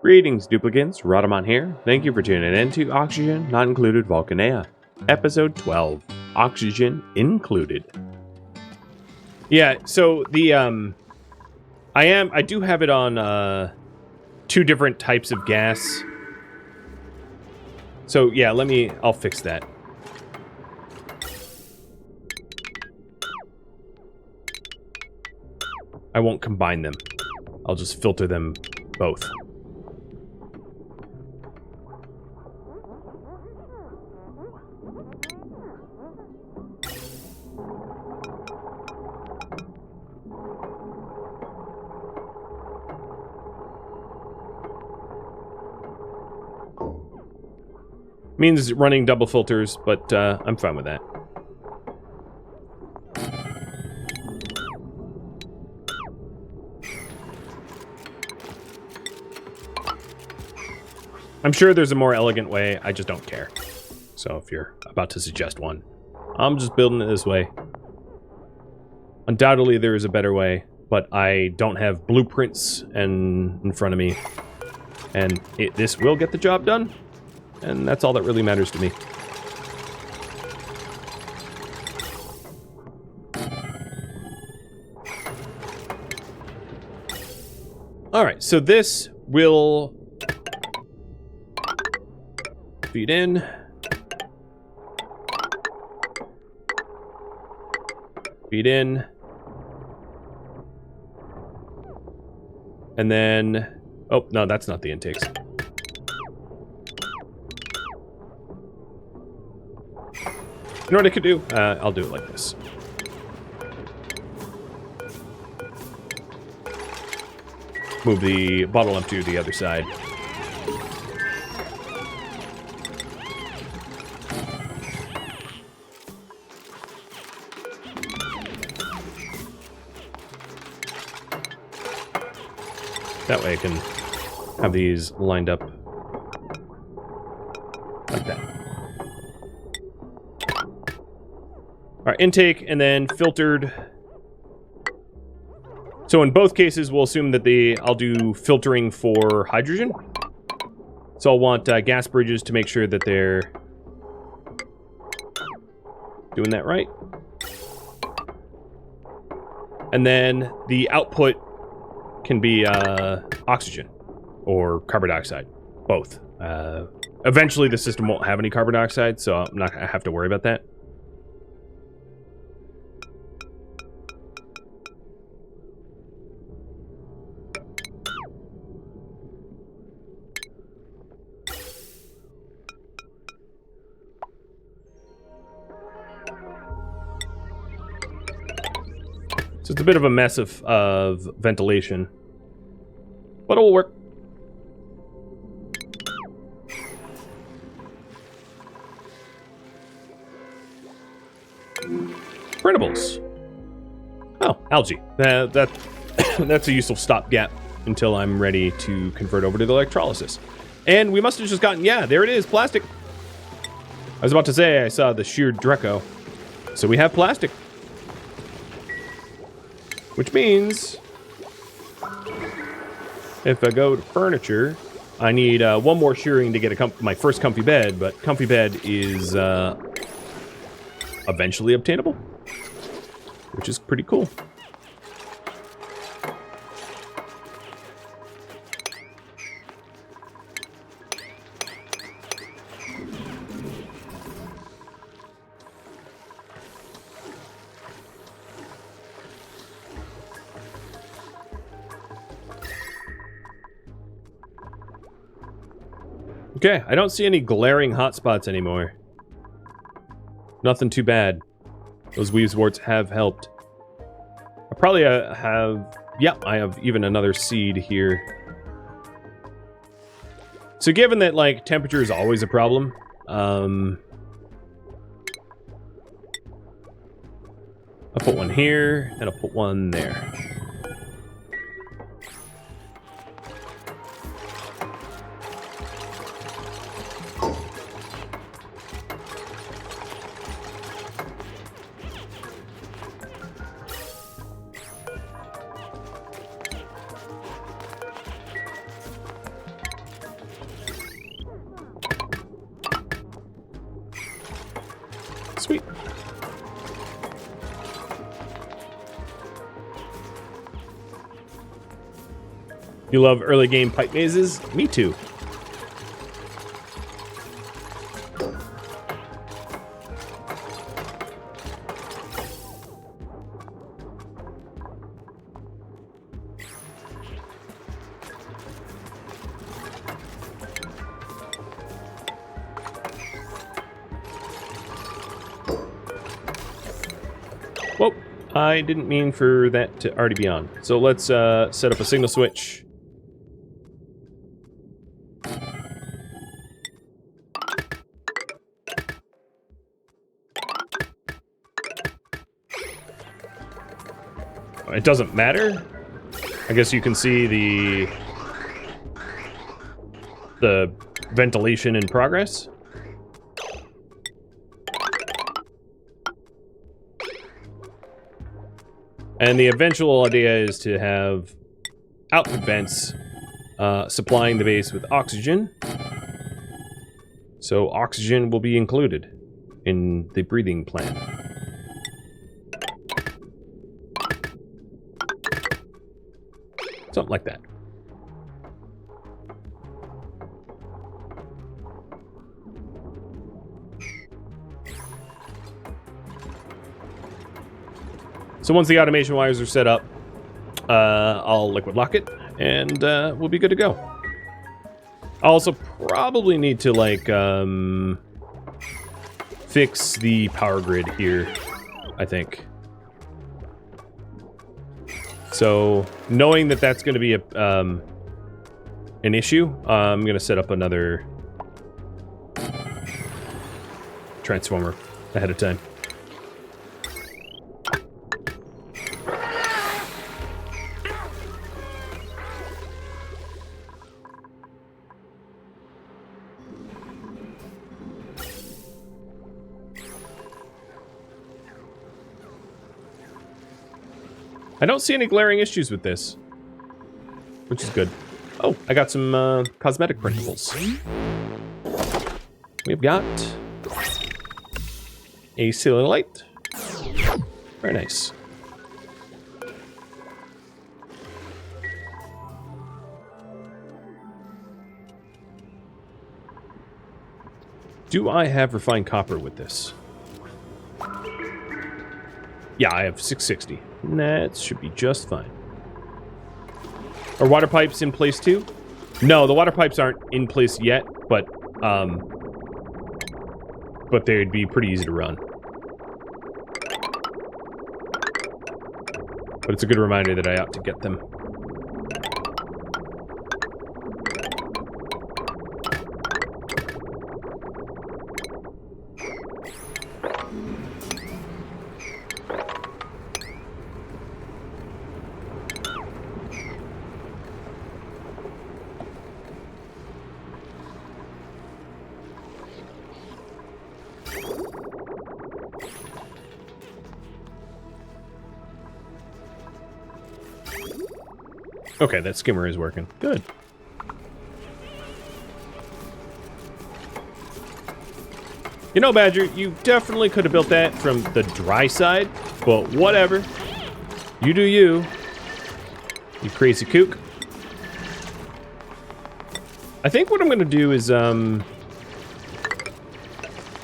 Greetings, duplicants. Rhadamant here. Thank you for tuning in to Oxygen Not Included Volcanea, episode 12. Oxygen Included. Yeah, so the I do have it on two different types of gas. So yeah, I'll fix that. I won't combine them. I'll just filter them both. Means running double filters, but I'm fine with that. I'm sure there's a more elegant way, I just don't care. So if you're about to suggest one, I'm just building it this way. Undoubtedly there is a better way, but I don't have blueprints in front of me. And this will get the job done. And that's all that really matters to me. Alright, so this will feed in. Feed in. And then... oh, no, that's not the intakes. You know what I could do? I'll do it like this. Move the bottle up to the other side. That way I can have these lined up like that. Alright, intake and then filtered. So in both cases, we'll assume that I'll do filtering for hydrogen. So I'll want gas bridges to make sure that they're doing that right. And then the output can be oxygen or carbon dioxide, both. Eventually the system won't have any carbon dioxide, so I'm not gonna have to worry about that. So it's a bit of a mess of ventilation, but it will work. Printables. Oh, algae. That's a useful stopgap until I'm ready to convert over to the electrolysis. And we must have just gotten, yeah, there it is, plastic. I was about to say I saw the sheared Dreco. So we have plastic. Which means, if I go to furniture, I need one more shearing to get my first comfy bed, but comfy bed is eventually obtainable, which is pretty cool. Okay, I don't see any glaring hotspots anymore. Nothing too bad. Those weaves warts have helped. I probably have... yeah, I have even another seed here. So given that, like, temperature is always a problem, I'll put one here, and I'll put one there. Sweet. You love early game pipe mazes? Me too. Whoa, I didn't mean for that to already be on. So let's set up a signal switch. It doesn't matter. I guess you can see the ventilation in progress. And the eventual idea is to have output vents supplying the base with oxygen. So oxygen will be included in the breathing plan. Something like that. So once the automation wires are set up, I'll liquid lock it, and we'll be good to go. I'll also probably need to, like, fix the power grid here, I think. So, knowing that that's going to be an issue, I'm going to set up another transformer ahead of time. I don't see any glaring issues with this, which is good. Oh, I got some cosmetic printables. We've got a ceiling light. Very nice. Do I have refined copper with this? Yeah, I have 660. That should be just fine. Are water pipes in place too? No, the water pipes aren't in place yet, but they'd be pretty easy to run. But it's a good reminder that I ought to get them. Okay, that skimmer is working. Good. You know, Badger, you definitely could have built that from the dry side, but whatever. You do you. You crazy kook. I think what I'm going to do is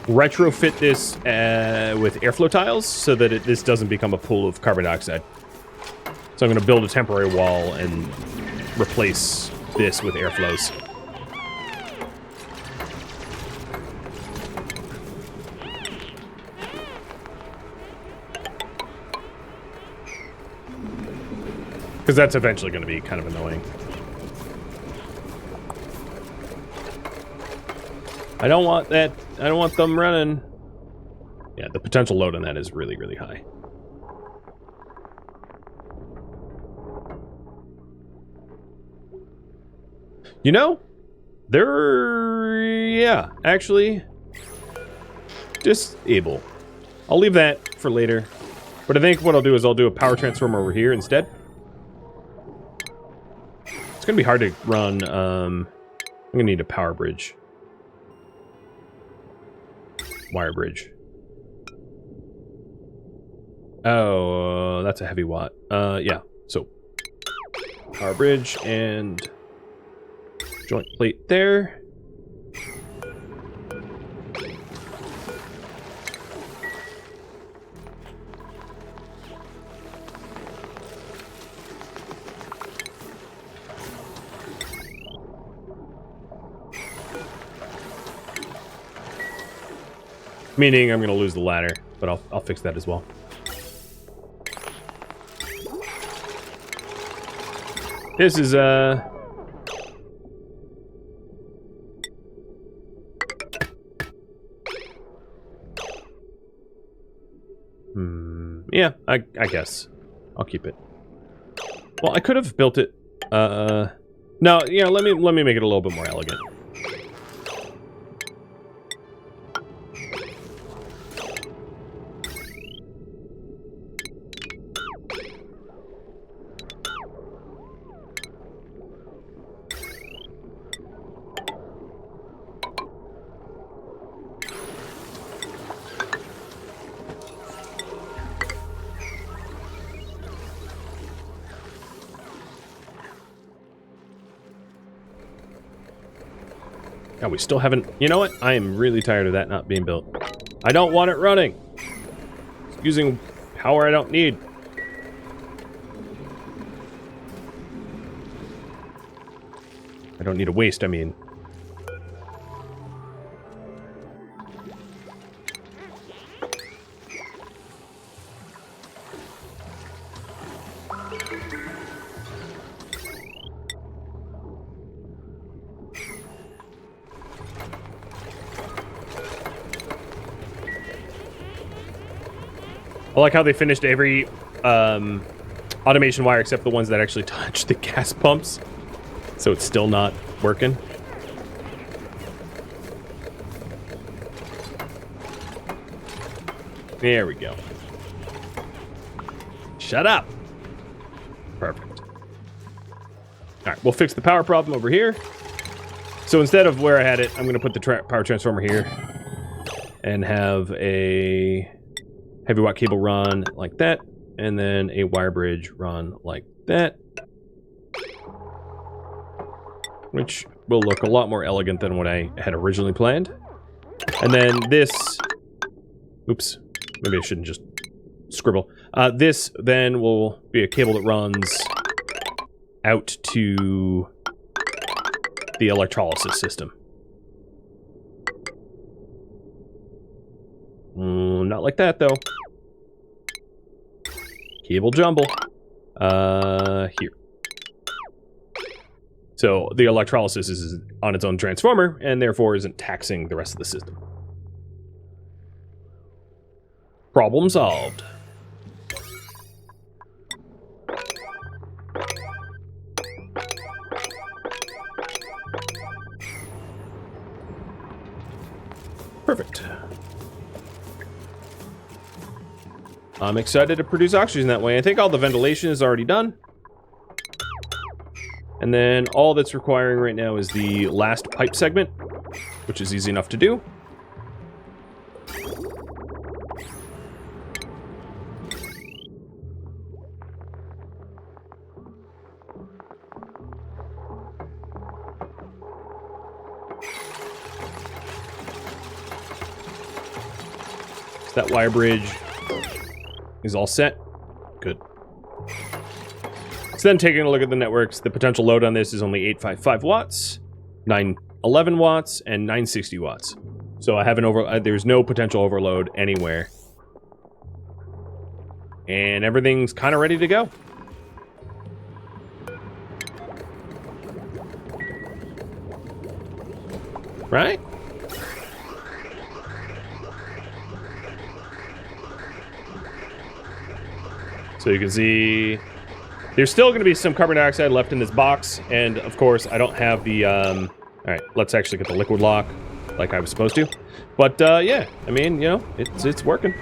retrofit this with airflow tiles so that this doesn't become a pool of carbon dioxide. So I'm going to build a temporary wall and replace this with airflows. Because that's eventually going to be kind of annoying. I don't want that. I don't want them running. Yeah, the potential load on that is really, really high. You know, yeah, actually, disable. I'll leave that for later. But I think what I'll do is I'll do a power transformer over here instead. It's going to be hard to run, I'm going to need a power bridge. Wire bridge. Oh, that's a heavy watt. Yeah. So, power bridge and joint plate there. Meaning I'm going to lose the ladder, but I'll fix that as well. This is yeah, I guess I'll keep it. Well, I could have built it. No, you know, let me make it a little bit more elegant. God, we still haven't... You know what? I am really tired of that not being built. I don't want it running. It's using power I don't need. I don't need to waste, I mean. I like how they finished every automation wire except the ones that actually touch the gas pumps. So it's still not working. There we go. Shut up. Perfect. All right, we'll fix the power problem over here. So instead of where I had it, I'm going to put the power transformer here and have a heavy watt cable run like that, and then a wire bridge run like that, which will look a lot more elegant than what I had originally planned. And then this, oops, maybe I shouldn't just scribble. This then will be a cable that runs out to the electrolysis system. Not like that, though. Cable jumble. Here. So the electrolysis is on its own transformer, and therefore isn't taxing the rest of the system. Problem solved. Perfect. I'm excited to produce oxygen that way. I think all the ventilation is already done. And then all that's requiring right now is the last pipe segment, which is easy enough to do. So that wire bridge is all set. Good. So then taking a look at the networks, the potential load on this is only 855 watts, 911 watts, and 960 watts. So I have an there's no potential overload anywhere. And everything's kind of ready to go. Right? So you can see there's still going to be some carbon dioxide left in this box. And of course, I don't have the, all right, let's actually get the liquid lock like I was supposed to. But yeah, I mean, you know, it's working.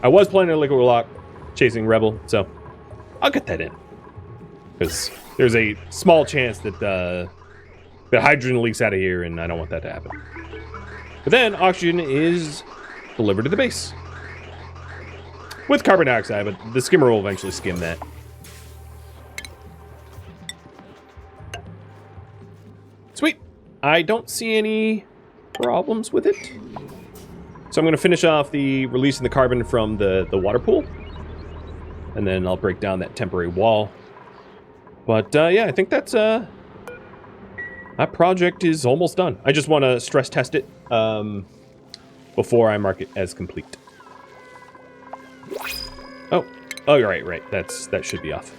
I was planning a liquid lock chasing Rebel, so I'll get that in. Because there's a small chance that the hydrogen leaks out of here, and I don't want that to happen. But then oxygen is delivered to the base. with carbon dioxide, but the skimmer will eventually skim that. Sweet. I don't see any problems with it. So I'm going to finish off the releasing the carbon from the water pool. And then I'll break down that temporary wall. But yeah, I think that's that project is almost done. I just want to stress test it before I mark it as complete. Oh, right. That should be off.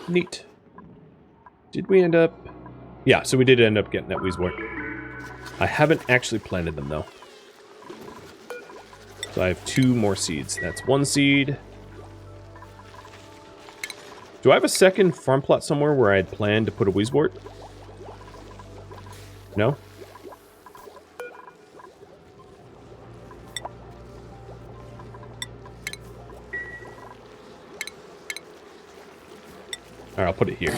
Neat. Did we end up... Yeah, so we did end up getting that Weezewort. I haven't actually planted them, though. So I have 2 more seeds. That's 1 seed. Do I have a second farm plot somewhere where I had planned to put a Weezewort? No? Alright, I'll put it here.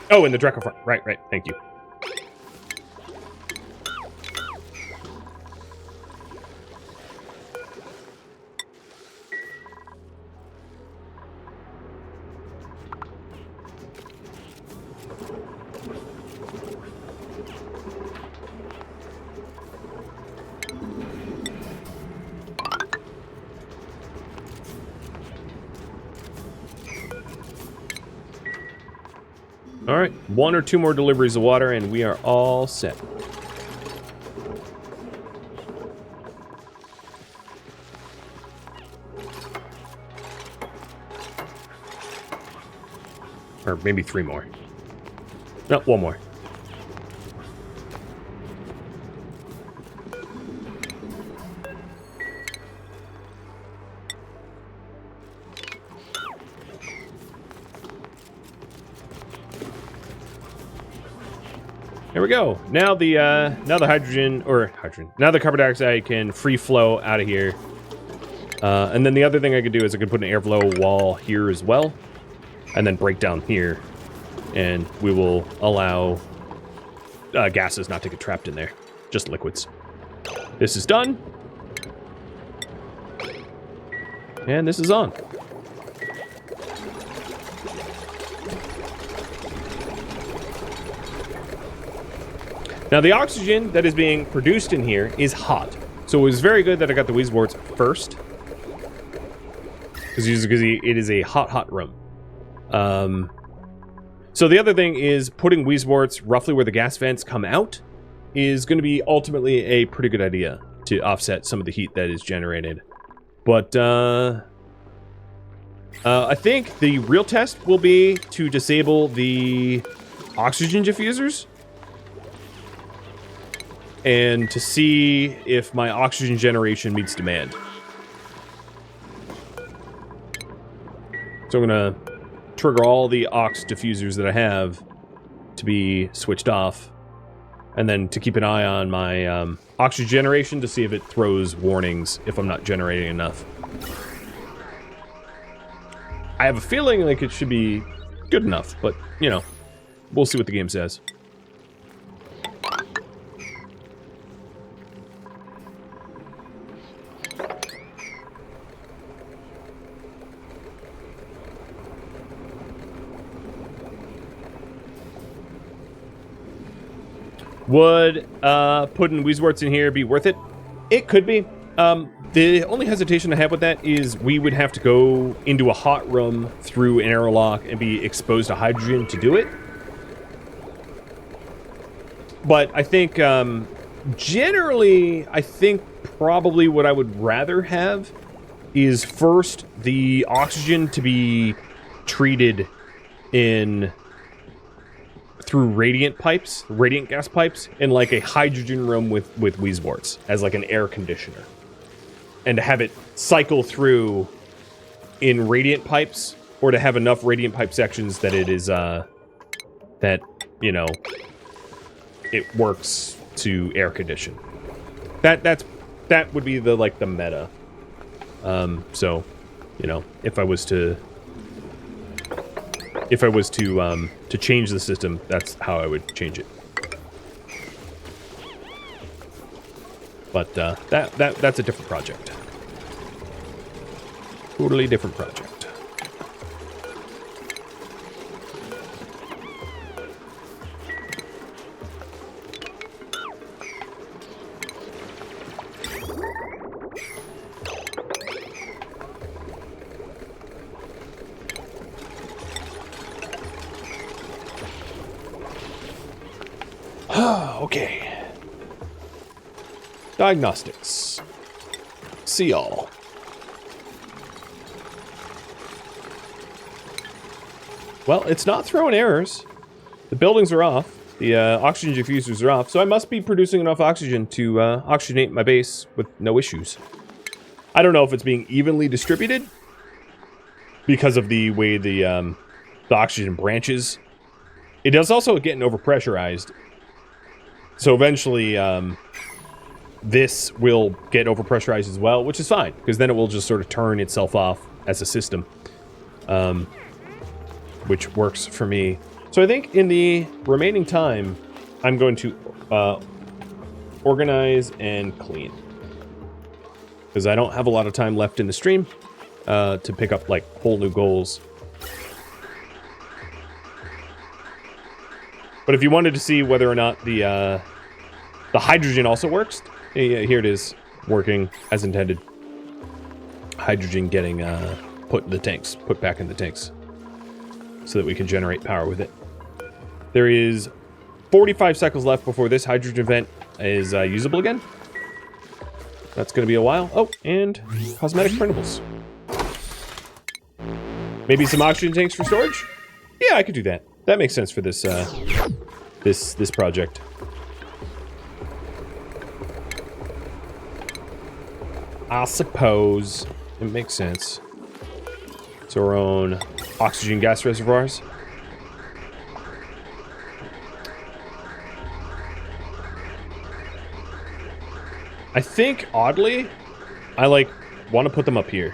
Oh, in the Draco farm. Right. Thank you. Alright, 1 or 2 more deliveries of water and we are all set. Or maybe 3 more. No, 1 more. There we go. Now the now the carbon dioxide can free flow out of here. And then the other thing I could do is I could put an airflow wall here as well, and then break down here, and we will allow gases not to get trapped in there, just liquids. This is done, and this is on. Now, the oxygen that is being produced in here is hot. So it was very good that I got the Weezeworts first. Because it is a hot room. So the other thing is putting Weezeworts roughly where the gas vents come out is going to be ultimately a pretty good idea to offset some of the heat that is generated. But I think the real test will be to disable the oxygen diffusers. And to see if my oxygen generation meets demand. So I'm going to trigger all the ox diffusers that I have to be switched off. And then to keep an eye on my oxygen generation to see if it throws warnings if I'm not generating enough. I have a feeling like it should be good enough, but, you know, we'll see what the game says. Would putting Weezeworts in here be worth it? It could be. The only hesitation I have with that is we would have to go into a hot room through an airlock and be exposed to hydrogen to do it. But I think, generally, I think probably what I would rather have is first the oxygen to be treated in... through radiant gas pipes, in like a hydrogen room with Weezeworts as like an air conditioner. And to have it cycle through in radiant pipes, or to have enough radiant pipe sections that it is, that, you know, it works to air condition. That would be the, like, the meta. So, You know, if I was to change the system, that's how I would change it. But that's a different project. Totally different project. Okay. Diagnostics. See all. Well, it's not throwing errors. The buildings are off. The oxygen diffusers are off. So I must be producing enough oxygen to oxygenate my base with no issues. I don't know if it's being evenly distributed because of the way the oxygen branches. It does also getting overpressurized. So eventually, this will get overpressurized as well, which is fine, because then it will just sort of turn itself off as a system, which works for me. So I think in the remaining time, I'm going to organize and clean, because I don't have a lot of time left in the stream to pick up, like, whole new goals. But if you wanted to see whether or not the hydrogen also works, here it is, working as intended. Hydrogen getting put back in the tanks, so that we can generate power with it. There is 45 seconds left before this hydrogen vent is usable again. That's going to be a while. Oh, and cosmetic printables. Maybe some oxygen tanks for storage? Yeah, I could do that. That makes sense for this this project. I suppose it makes sense. So our own oxygen gas reservoirs. I think, oddly, I want to put them up here.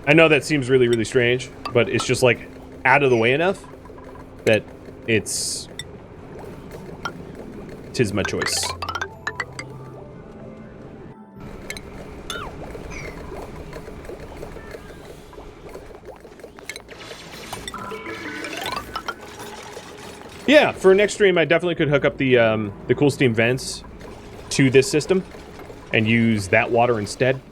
I know that seems really, really strange, but it's just like out of the way enough that tis my choice. Yeah, for next stream, I definitely could hook up the cool steam vents to this system and use that water instead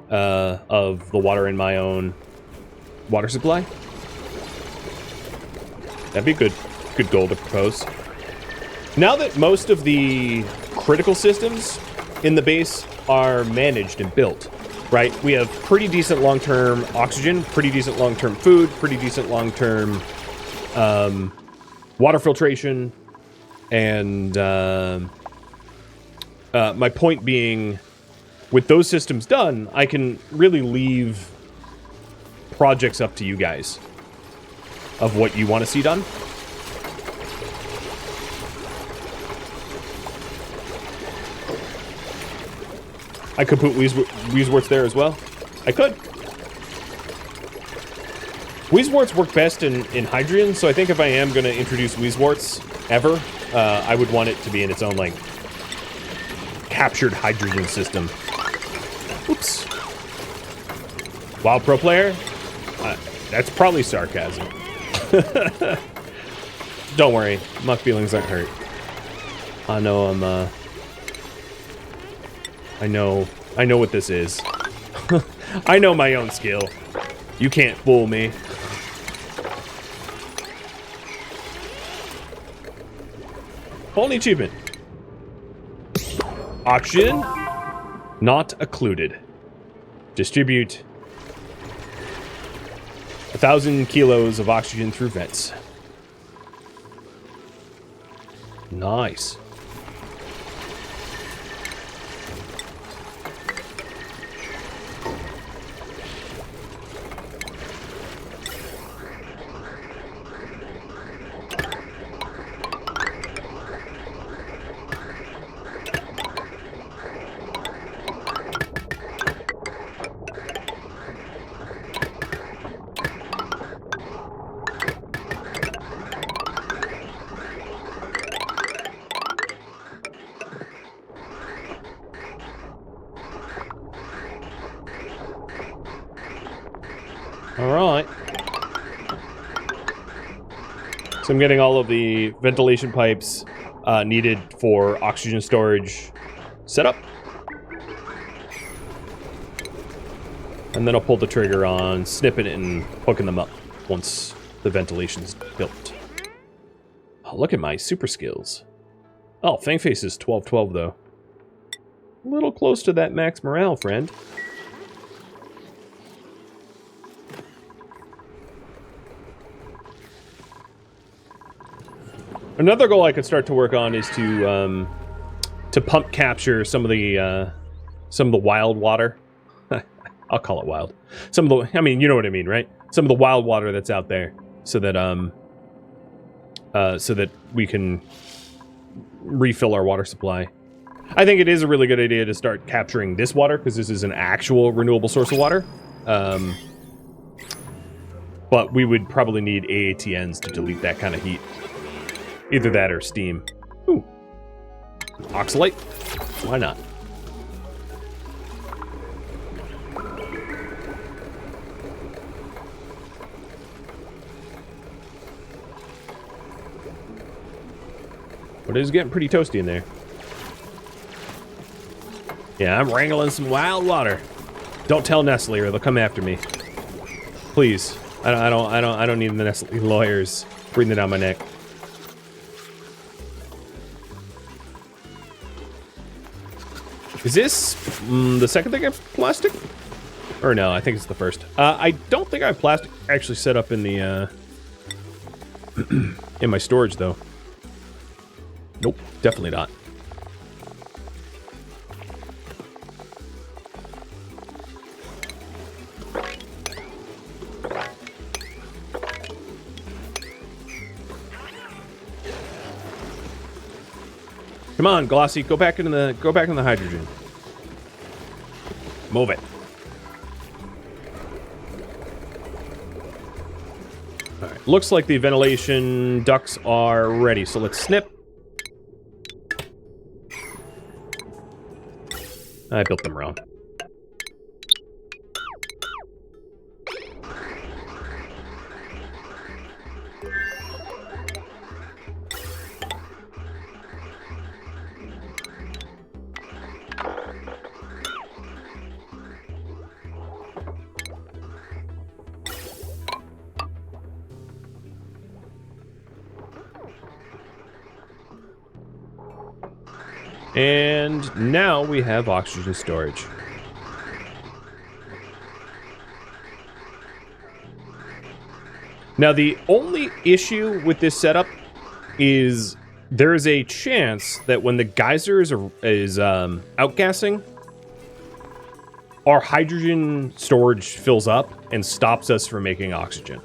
of the water in my own water supply. That'd be good goal to propose. Now that most of the critical systems in the base are managed and built, right? We have pretty decent long-term oxygen, pretty decent long-term food, pretty decent long-term water filtration, and my point being, with those systems done, I can really leave projects up to you guys of what you want to see done. I could put Weezeworts there as well. I could. Weezeworts work best in hydrogen, so I think if I am going to introduce Weezeworts ever, I would want it to be in its own, like, captured hydrogen system. Oops. Wild pro player? That's probably sarcasm. Don't worry, my feelings aren't hurt. I know I know what this is. I know my own skill. You can't fool me. Only achievement. Oxygen not occluded. Distribute 1,000 kilos of oxygen through vents. Nice. Alright. So I'm getting all of the ventilation pipes needed for oxygen storage set up. And then I'll pull the trigger on snipping it and hooking them up once the ventilation's built. Oh, look at my super skills. Oh, Fangface is 12-12 though. A little close to that max morale, friend. Another goal I could start to work on is to pump capture some of the wild water. I'll call it wild. Some of the, I mean, you know what I mean, right? Some of the wild water that's out there, so that we can refill our water supply. I think it is a really good idea to start capturing this water, because this is an actual renewable source of water. But we would probably need AATNs to delete that kind of heat. Either that or steam. Ooh. Oxalate? Why not? But it is getting pretty toasty in there. Yeah, I'm wrangling some wild water. Don't tell Nestle or they'll come after me. Please. I don't need the Nestle lawyers breathing down my neck. Is this the second thing I have plastic? Or no, I think it's the first. I don't think I have plastic actually set up in the in my storage though. Nope, definitely not. Come on, Glossy, go back in the hydrogen. Move it. All right, looks like the ventilation ducts are ready, so let's snip. I built them wrong. And now we have oxygen storage. Now the only issue with this setup is there is a chance that when the geyser is outgassing, our hydrogen storage fills up and stops us from making oxygen.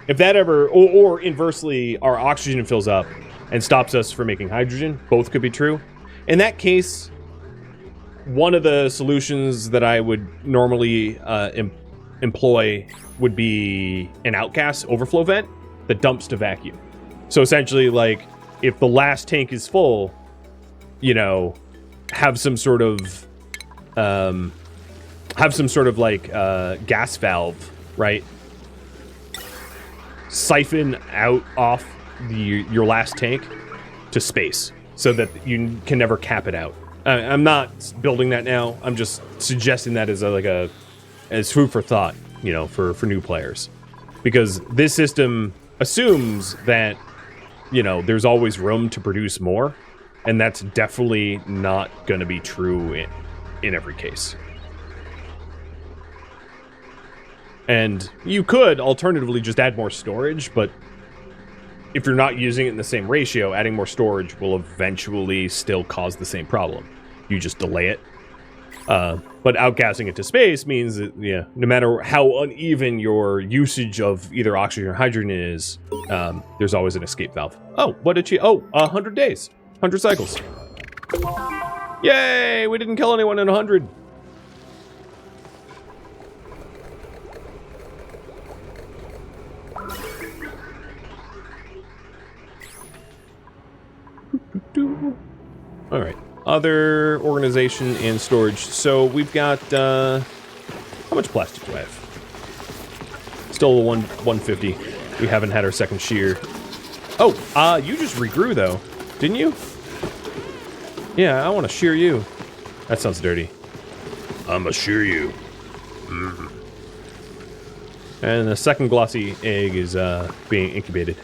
If that ever, or inversely, our oxygen fills up and stops us from making hydrogen, both could be true. In that case, one of the solutions that I would normally employ would be an outgas overflow vent that dumps to vacuum. So essentially, like, if the last tank is full, you know, have some sort of like gas valve, right? Siphon out off your last tank to space so that you can never cap it out. I'm not building that now. I'm just suggesting that as as food for thought, you know, for new players, because this system assumes that, you know, there's always room to produce more, and that's definitely not going to be true in every case. And you could alternatively just add more storage, but if you're not using it in the same ratio, adding more storage will eventually still cause the same problem. You just delay it. But outgassing it to space means that, yeah, no matter how uneven your usage of either oxygen or hydrogen is, there's always an escape valve. Oh, what did she? Oh, 100 days. 100 cycles. Yay! We didn't kill anyone in 100. All right. other organization and storage. So we've got, how much plastic do I have? Still 150. We haven't had our second shear. Oh, you just regrew though, didn't you? Yeah, I want to shear you. That sounds dirty. I'ma shear you. Mm. And the second glossy egg is being incubated.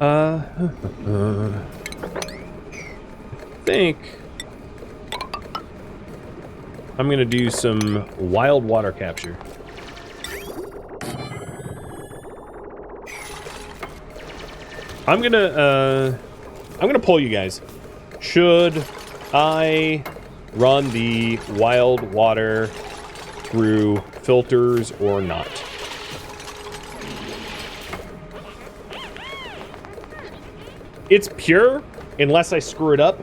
I think I'm gonna do some wild water capture. I'm gonna poll you guys. Should I run the wild water through filters or not? It's pure, unless I screw it up.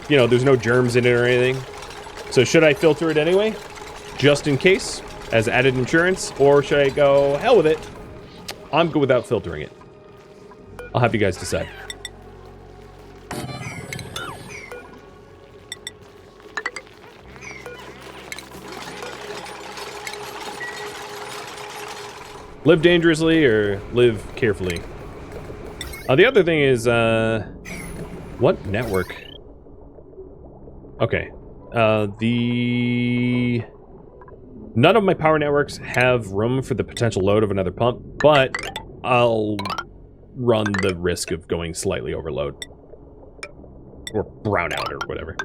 You know, there's no germs in it or anything. So should I filter it anyway? Just in case, as added insurance? Or should I go, hell with it? I'm good without filtering it. I'll have you guys decide. Live dangerously or live carefully? The other thing is, what network? Okay. None of my power networks have room for the potential load of another pump, but I'll run the risk of going slightly overload. Or brownout or whatever.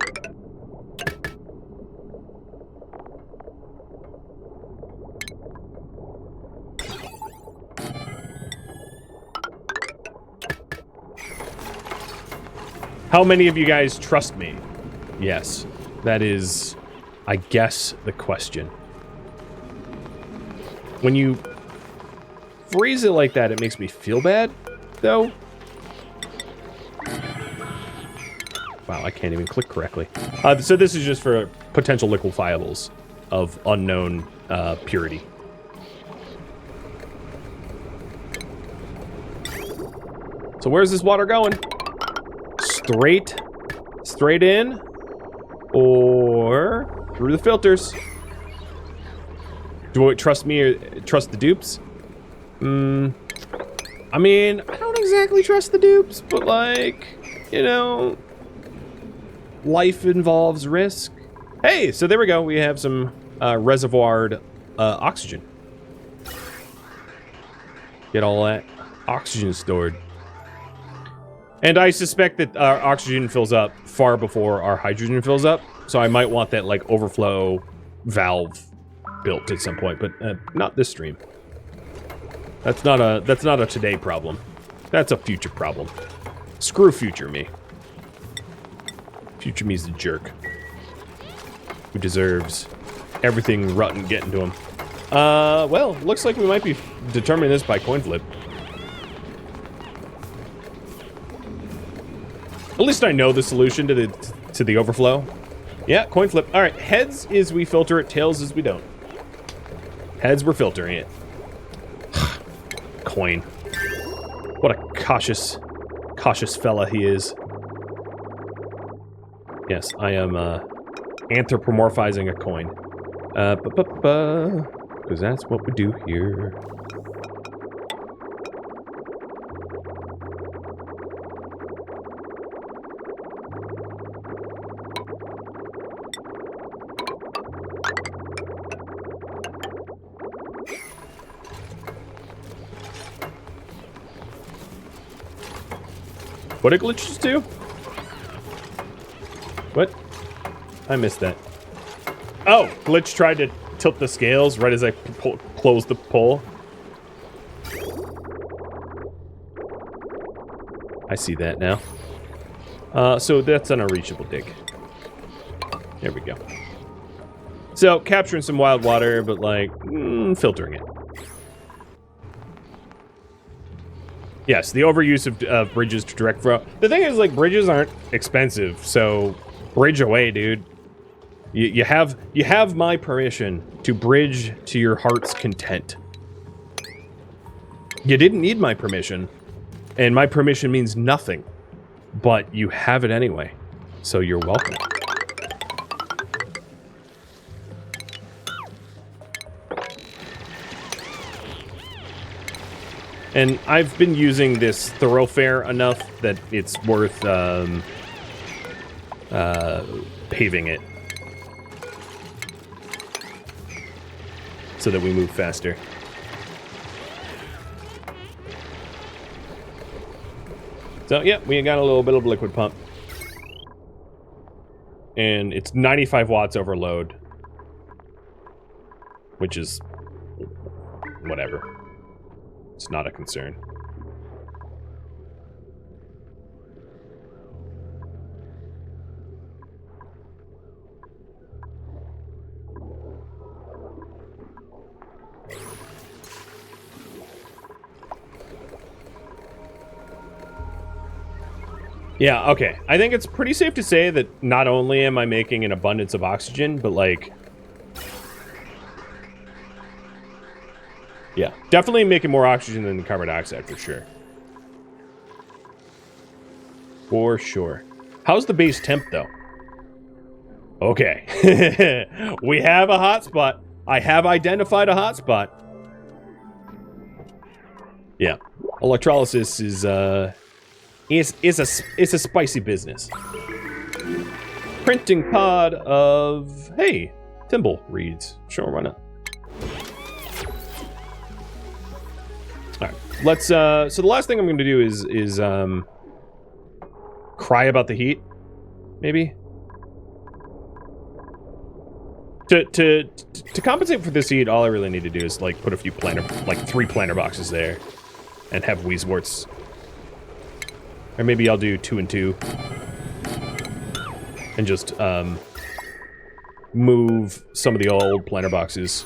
How many of you guys trust me? Yes, that is, I guess, the question. When you phrase it like that, it makes me feel bad, though. Wow, I can't even click correctly. So this is just for potential liquefiables of unknown purity. So where's this water going? Straight in, or through the filters. Do I trust me or trust the dupes? I mean, I don't exactly trust the dupes, but like, you know, life involves risk. Hey, so there we go. We have some reservoired oxygen. Get all that oxygen stored. And I suspect that our oxygen fills up far before our hydrogen fills up, so I might want that like overflow valve built at some point, but not this stream. That's not a today problem. That's a future problem. Screw future me. Future me's the jerk who deserves everything rotten getting to him. Well, looks like we might be determining this by coin flip. At least I know the solution to the overflow. Yeah, coin flip. All right, heads is we filter it, tails is we don't. Heads, we're filtering it. Coin. What a cautious fella he is. Yes, I am anthropomorphizing a coin. Because that's what we do here. What did glitches do? What? I missed that. Oh, glitch tried to tilt the scales right as I closed the pull. I see that now. So that's an unreachable dig. There we go. So capturing some wild water, but like filtering it. Yes, the overuse of bridges to direct flow. The thing is, like, bridges aren't expensive, so bridge away, dude. You have my permission to bridge to your heart's content. You didn't need my permission, and my permission means nothing, but you have it anyway, so you're welcome. And I've been using this thoroughfare enough that it's worth paving it so that we move faster. So, yeah, we got a little bit of liquid pump. And it's 95 watts overload, which is whatever. It's not a concern. Yeah, okay. I think it's pretty safe to say that not only am I making an abundance of oxygen, but like... yeah, definitely making more oxygen than carbon dioxide, for sure. For sure. How's the base temp, though? Okay. We have a hotspot. I have identified a hotspot. Yeah. Electrolysis is a spicy business. Printing pod of... hey, thimble reeds. Sure, why not? Alright, let's, so the last thing I'm going to do is cry about the heat, maybe? To compensate for this heat, all I really need to do is, like, put a few planter, like, 3 planter boxes there, and have Weezeworts. Or maybe I'll do 2 and 2. And just, move some of the old planter boxes.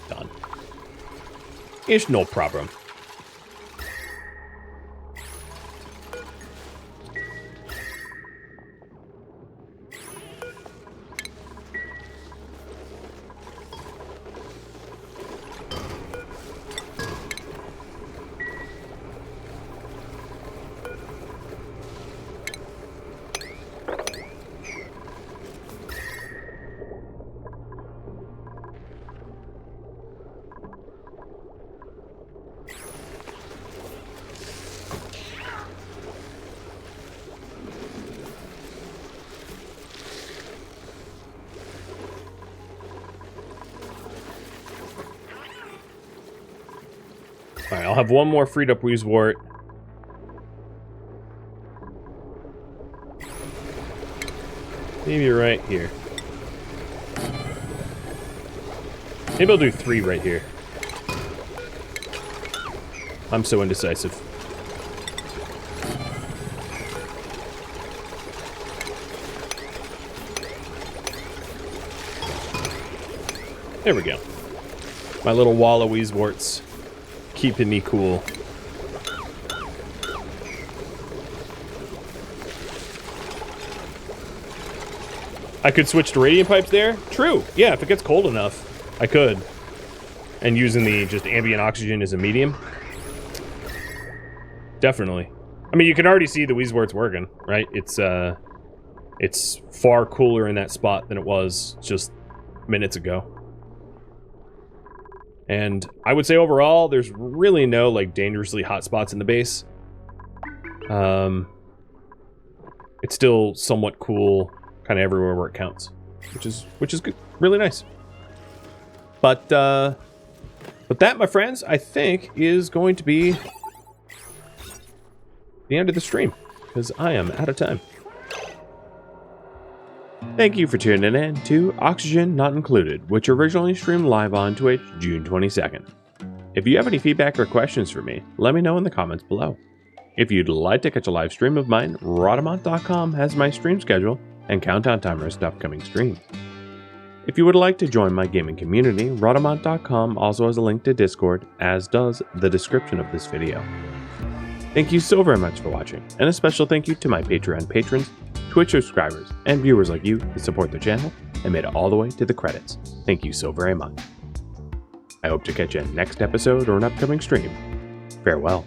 Done. It's no problem. Alright, I'll have one more freed up Weezewort. Maybe right here. Maybe I'll do 3 right here. I'm so indecisive. There we go. My little wall of Weezeworts. Keeping me cool. I could switch to radiant pipes there? True. Yeah, if it gets cold enough, I could. And using the just ambient oxygen as a medium. Definitely. I mean, you can already see the Weezewort's working, right? It's far cooler in that spot than it was just minutes ago. And I would say overall, there's really no, like, dangerously hot spots in the base. It's still somewhat cool, kind of everywhere where it counts, which is good, really nice. But that, my friends, I think is going to be the end of the stream, because I am out of time. Thank you for tuning in to Oxygen Not Included, which originally streamed live on Twitch June 22nd. If you have any feedback or questions for me, let me know in the comments below. If you'd like to catch a live stream of mine, Rhadamant.com has my stream schedule and countdown timers to upcoming streams. If you would like to join my gaming community, Rhadamant.com also has a link to Discord, as does the description of this video. Thank you so very much for watching, and a special thank you to my Patreon patrons, Twitch subscribers, and viewers like you who support the channel and made it all the way to the credits. Thank you so very much. I hope to catch you in next episode or an upcoming stream. Farewell.